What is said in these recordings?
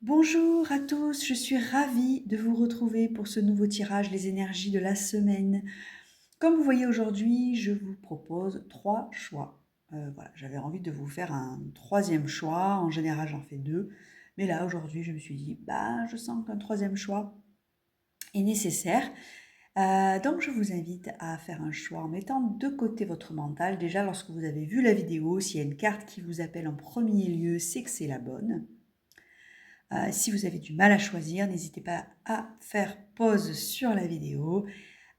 Bonjour à tous, je suis ravie de vous retrouver pour ce nouveau tirage Les énergies de la semaine. Comme vous voyez aujourd'hui, je vous propose 3 choix. Voilà, j'avais envie de vous faire un troisième choix, en général j'en fais 2, mais là aujourd'hui je me suis dit, je sens qu'un troisième choix est nécessaire. Donc je vous invite à faire un choix en mettant de côté votre mental. Déjà lorsque vous avez vu la vidéo, s'il y a une carte qui vous appelle en premier lieu, c'est que c'est la bonne. Si vous avez du mal à choisir, n'hésitez pas à faire pause sur la vidéo,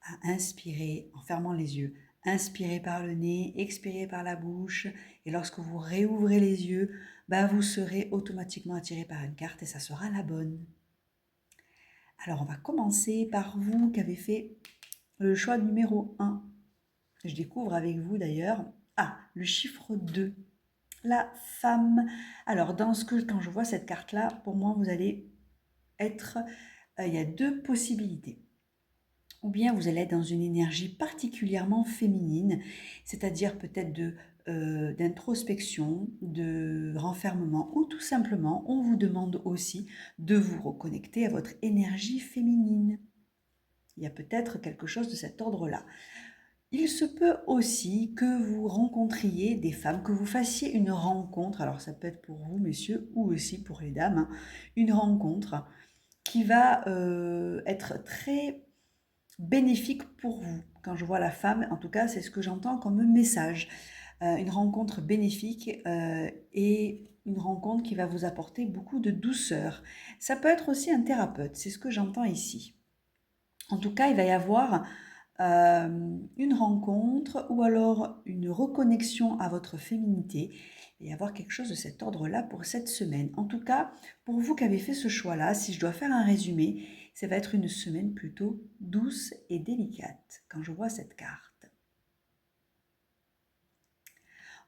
à inspirer en fermant les yeux. Inspirez par le nez, expirez par la bouche et lorsque vous réouvrez les yeux, vous serez automatiquement attiré par une carte et ça sera la bonne. Alors on va commencer par vous qui avez fait le choix numéro 1. Je découvre avec vous d'ailleurs, le chiffre 2. La femme. Alors quand je vois cette carte-là, pour moi vous allez être, il y a 2 possibilités. Ou bien vous allez être dans une énergie particulièrement féminine, c'est-à-dire peut-être d'introspection, de renfermement, ou tout simplement, on vous demande aussi de vous reconnecter à votre énergie féminine. Il y a peut-être quelque chose de cet ordre-là. Il se peut aussi que vous rencontriez des femmes, que vous fassiez une rencontre, alors ça peut être pour vous, messieurs, ou aussi pour les dames, une rencontre qui va être très bénéfique pour vous. Quand je vois la femme, en tout cas, c'est ce que j'entends comme message. Une rencontre bénéfique et une rencontre qui va vous apporter beaucoup de douceur. Ça peut être aussi un thérapeute, c'est ce que j'entends ici. En tout cas, il va y avoir une rencontre ou alors une reconnexion à votre féminité. Il va y avoir quelque chose de cet ordre-là pour cette semaine. En tout cas, pour vous qui avez fait ce choix-là, si je dois faire un résumé, ça va être une semaine plutôt douce et délicate quand je vois cette carte.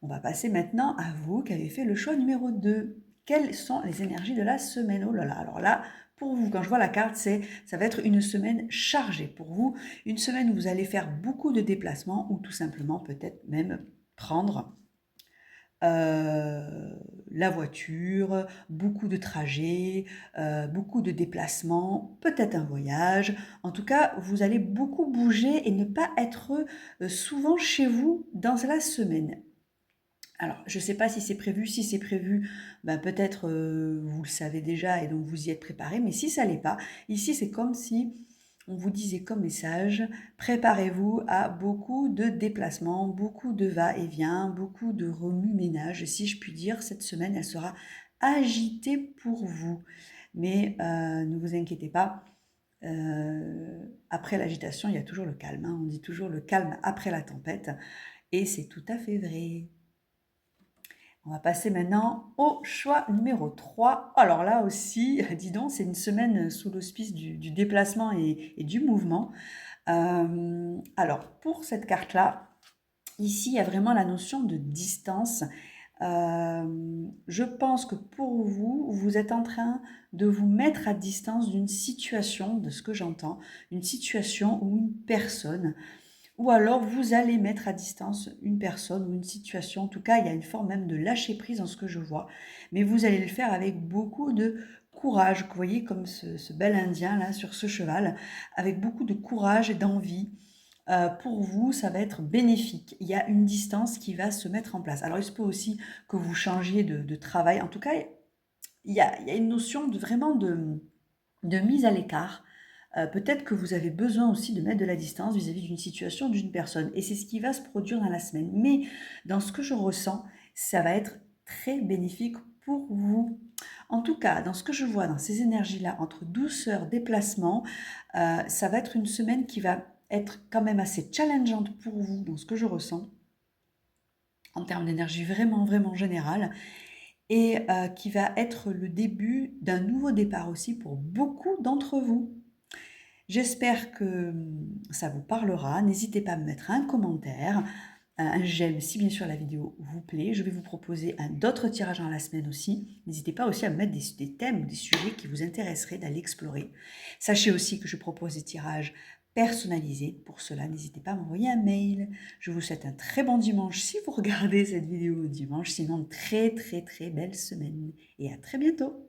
On va passer maintenant à vous qui avez fait le choix numéro 2. Quelles sont les énergies de la semaine? Oh là là, alors là, pour vous, quand je vois la carte, ça va être une semaine chargée pour vous, une semaine où vous allez faire beaucoup de déplacements ou tout simplement peut-être même prendre la voiture, beaucoup de trajets, beaucoup de déplacements, peut-être un voyage. En tout cas, vous allez beaucoup bouger et ne pas être souvent chez vous dans la semaine. Alors, je ne sais pas si c'est prévu. Si c'est prévu, peut-être vous le savez déjà et donc vous y êtes préparé. Mais si ça l'est pas, ici c'est comme si on vous disait comme message, préparez-vous à beaucoup de déplacements, beaucoup de va-et-vient, beaucoup de remue-ménage. Si je puis dire, cette semaine, elle sera agitée pour vous. Mais ne vous inquiétez pas, après l'agitation, il y a toujours le calme. On dit toujours le calme après la tempête. Et c'est tout à fait vrai. On va passer maintenant au choix numéro 3. Alors là aussi, dis donc, c'est une semaine sous l'auspice du déplacement et du mouvement. Alors, pour cette carte-là, ici, il y a vraiment la notion de distance. Je pense que pour vous, vous êtes en train de vous mettre à distance d'une situation, de ce que j'entends, une situation ou une personne. Ou alors vous allez mettre à distance une personne ou une situation. En tout cas, il y a une forme même de lâcher prise dans ce que je vois. Mais vous allez le faire avec beaucoup de courage. Vous voyez comme ce bel Indien là sur ce cheval, avec beaucoup de courage et d'envie. Pour vous, ça va être bénéfique. Il y a une distance qui va se mettre en place. Alors, il se peut aussi que vous changiez de travail. En tout cas, il y a une notion vraiment de mise à l'écart. Peut-être que vous avez besoin aussi de mettre de la distance vis-à-vis d'une situation, d'une personne. Et c'est ce qui va se produire dans la semaine. Mais dans ce que je ressens, ça va être très bénéfique pour vous. En tout cas, dans ce que je vois, dans ces énergies-là, entre douceur, déplacement, ça va être une semaine qui va être quand même assez challengeante pour vous, dans ce que je ressens, en termes d'énergie vraiment, vraiment générale et qui va être le début d'un nouveau départ aussi pour beaucoup d'entre vous. J'espère que ça vous parlera. N'hésitez pas à me mettre un commentaire, un j'aime si bien sûr la vidéo vous plaît. Je vais vous proposer d'autres tirages dans la semaine aussi. N'hésitez pas aussi à me mettre des thèmes ou des sujets qui vous intéresseraient d'aller explorer. Sachez aussi que je propose des tirages personnalisés. Pour cela, n'hésitez pas à m'envoyer un mail. Je vous souhaite un très bon dimanche si vous regardez cette vidéo dimanche. Sinon, très très très belle semaine et à très bientôt.